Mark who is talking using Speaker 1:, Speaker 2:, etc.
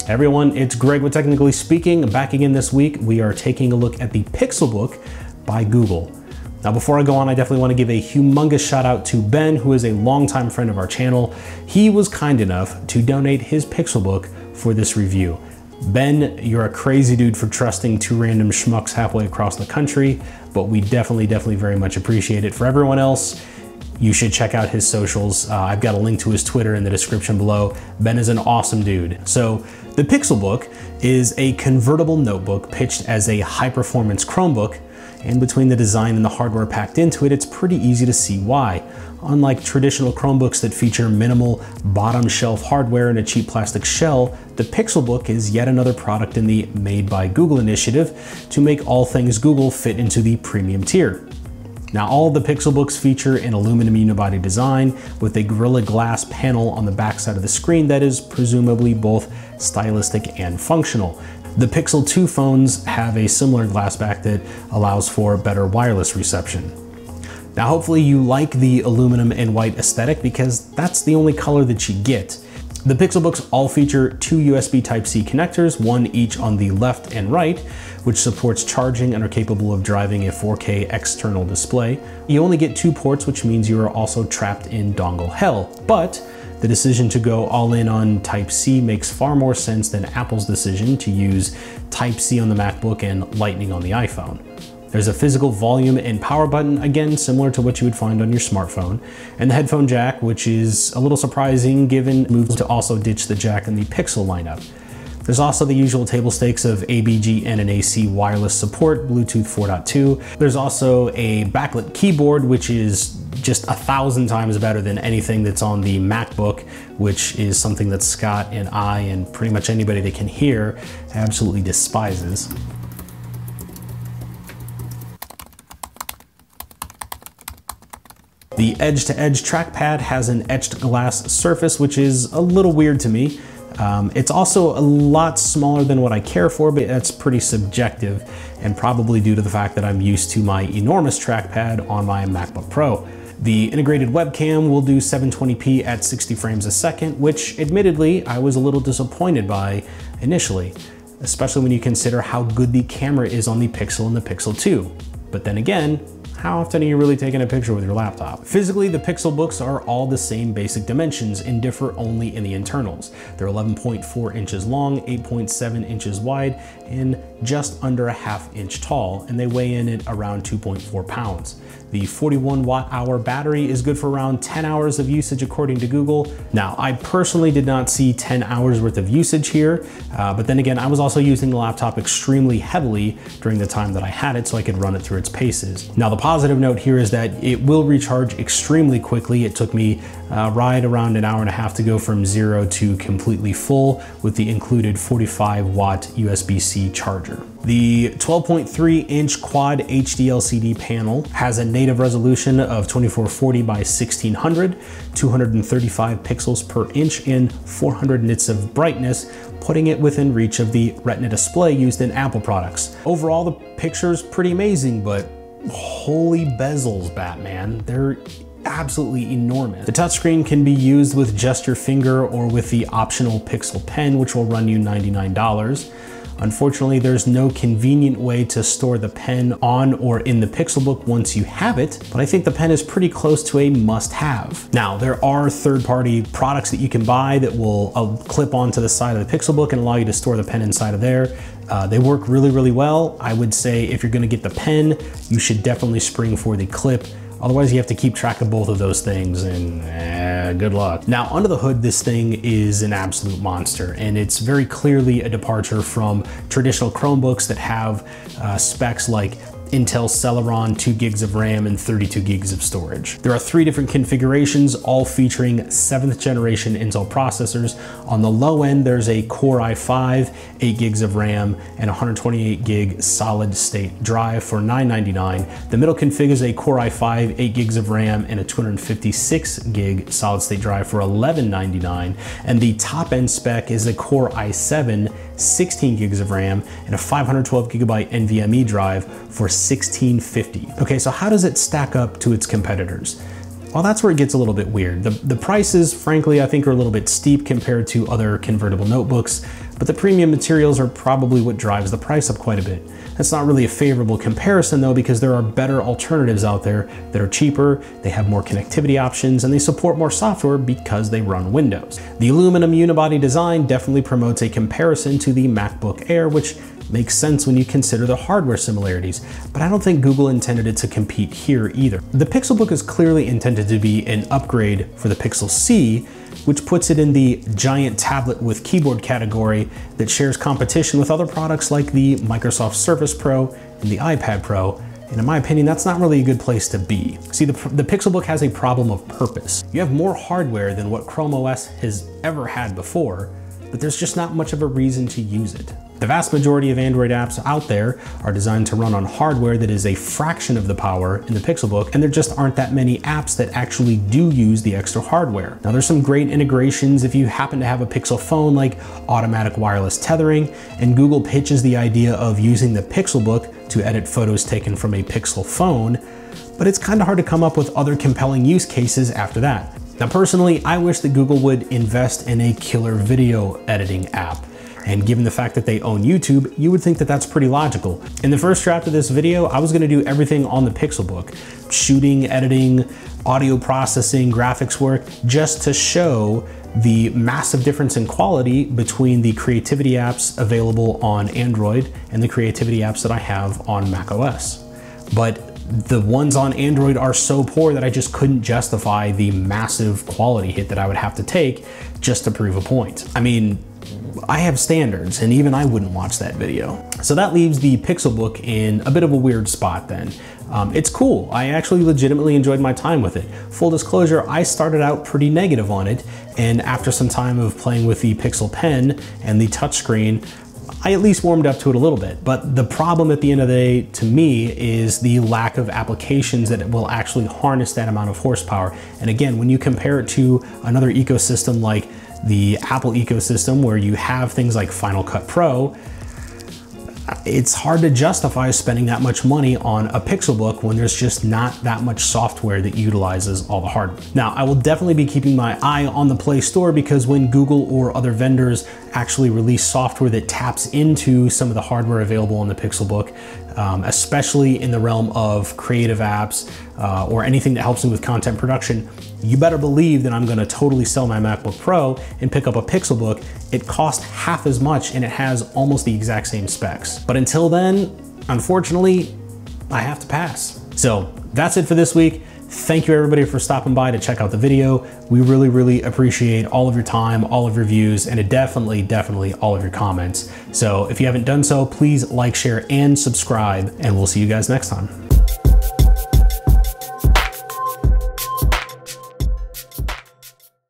Speaker 1: Everyone, it's Greg with Technically Speaking. Back again this week. We are taking a look at the Pixelbook by Google. Now, before I go on, I definitely want to give a humongous shout out to Ben, who is a longtime friend of our channel. He was kind enough to donate his Pixelbook for this review. Ben, you're a crazy dude for trusting two random schmucks halfway across the country, but we definitely very much appreciate it. For everyone else, you should check out his socials. I've got a link to his Twitter in the description below. Ben is an awesome dude. So the Pixelbook is a convertible notebook pitched as a high-performance Chromebook, and between the design and the hardware packed into it, it's pretty easy to see why. Unlike traditional Chromebooks that feature minimal bottom shelf hardware and a cheap plastic shell, the Pixelbook is yet another product in the Made by Google initiative to make all things Google fit into the premium tier. Now, all of the Pixelbooks feature an aluminum unibody design with a Gorilla Glass panel on the backside of the screen that is presumably both stylistic and functional. The Pixel 2 phones have a similar glass back that allows for better wireless reception. Now, hopefully you like the aluminum and white aesthetic because that's the only color that you get. The Pixelbooks all feature two USB Type-C connectors, one each on the left and right, which supports charging and are capable of driving a 4K external display. You only get two ports, which means you are also trapped in dongle hell. But the decision to go all in on Type-C makes far more sense than Apple's decision to use Type-C on the MacBook and Lightning on the iPhone. There's a physical volume and power button, again, similar to what you would find on your smartphone, and the headphone jack, which is a little surprising given moves to also ditch the jack in the Pixel lineup. There's also the usual table stakes of ABGN and AC wireless support, Bluetooth 4.2. There's also a backlit keyboard, which is just 1,000 times better than anything that's on the MacBook, which is something that Scott and I and pretty much anybody that can hear absolutely despises. The edge-to-edge trackpad has an etched glass surface, which is a little weird to me. It's also a lot smaller than what I care for, but that's pretty subjective and probably due to the fact that I'm used to my enormous trackpad on my MacBook Pro. The integrated webcam will do 720p at 60 frames a second, which admittedly I was a little disappointed by initially, especially when you consider how good the camera is on the Pixel and the Pixel 2. But then again, how often are you really taking a picture with your laptop? Physically, the Pixelbooks are all the same basic dimensions and differ only in the internals. They're 11.4 inches long, 8.7 inches wide, and just under a ½ inch tall, and they weigh in at around 2.4 pounds. The 41 watt-hour battery is good for around 10 hours of usage according to Google. Now, I personally did not see 10 hours worth of usage here, but then again, I was also using the laptop extremely heavily during the time that I had it so I could run it through its paces. Now, the positive note here is that it will recharge extremely quickly. It took me right around an hour and a half to go from 0 to completely full with the included 45 watt USB-C charger. The 12.3 inch quad HD LCD panel has a native resolution of 2440 by 1600, 235 pixels per inch, and 400 nits of brightness, putting it within reach of the Retina display used in Apple products. Overall, the picture's pretty amazing, but holy bezels, Batman. They're absolutely enormous. The touchscreen can be used with just your finger or with the optional Pixel Pen, which will run you $99. Unfortunately, there's no convenient way to store the pen on or in the Pixelbook once you have it, but I think the pen is pretty close to a must-have. Now, there are third-party products that you can buy that will clip onto the side of the Pixelbook and allow you to store the pen inside of there. They work really well. I would say if you're gonna get the pen, you should definitely spring for the clip. Otherwise, you have to keep track of both of those things, and good luck. Now, under the hood, this thing is an absolute monster, and it's very clearly a departure from traditional Chromebooks that have specs like Intel Celeron, 2 gigs of RAM, and 32 gigs of storage. There are 3 different configurations, all featuring 7th generation Intel processors. On the low end, there's a Core i5, 8 gigs of RAM, and 128 gig solid state drive for $999. The middle config is a Core i5, 8 gigs of RAM, and a 256 gig solid state drive for $1199. And the top end spec is a Core i7, 16 gigs of RAM, and a 512 gigabyte NVMe drive for $1650. Okay, so how does it stack up to its competitors? Well, that's where it gets a little bit weird. The prices, frankly, I think are a little bit steep compared to other convertible notebooks. but the premium materials are probably what drives the price up quite a bit. That's not really a favorable comparison though, because there are better alternatives out there that are cheaper, they have more connectivity options, and they support more software because they run Windows. The aluminum unibody design definitely promotes a comparison to the MacBook Air, which makes sense when you consider the hardware similarities, but I don't think Google intended it to compete here either. The Pixelbook is clearly intended to be an upgrade for the Pixel C, which puts it in the giant tablet with keyboard category that shares competition with other products like the Microsoft Surface Pro and the iPad Pro. And in my opinion, that's not really a good place to be. See, the Pixelbook has a problem of purpose. You have more hardware than what Chrome OS has ever had before, but there's just not much of a reason to use it. The vast majority of Android apps out there are designed to run on hardware that is a fraction of the power in the Pixelbook, and there just aren't that many apps that actually do use the extra hardware. Now, there's some great integrations if you happen to have a Pixel phone, like automatic wireless tethering, and Google pitches the idea of using the Pixelbook to edit photos taken from a Pixel phone, but it's kind of hard to come up with other compelling use cases after that. Now, personally, I wish that Google would invest in a killer video editing app. And given the fact that they own YouTube, you would think that that's pretty logical. In the first draft of this video, I was gonna do everything on the Pixelbook, shooting, editing, audio processing, graphics work, just to show the massive difference in quality between the creativity apps available on Android and the creativity apps that I have on macOS. But the ones on Android are so poor that I just couldn't justify the massive quality hit that I would have to take just to prove a point. I mean, I have standards, and even I wouldn't watch that video. So that leaves the Pixelbook in a bit of a weird spot then. It's cool. I actually legitimately enjoyed my time with it. Full disclosure, I started out pretty negative on it, and after some time of playing with the Pixel Pen and the touchscreen, I at least warmed up to it a little bit. But the problem at the end of the day, to me, is the lack of applications that will actually harness that amount of horsepower. And again, when you compare it to another ecosystem like the Apple ecosystem, where you have things like Final Cut Pro, it's hard to justify spending that much money on a Pixelbook when there's just not that much software that utilizes all the hardware. Now, I will definitely be keeping my eye on the Play Store, because when Google or other vendors actually release software that taps into some of the hardware available on the Pixelbook, especially in the realm of creative apps or anything that helps me with content production, you better believe that I'm gonna totally sell my MacBook Pro and pick up a Pixelbook. It costs half as much and it has almost the exact same specs. But until then, unfortunately, I have to pass. So that's it for this week. Thank you everybody for stopping by to check out the video. We really, really appreciate all of your time, all of your views, and definitely all of your comments. So if you haven't done so, please like, share, and subscribe, and we'll see you guys next time.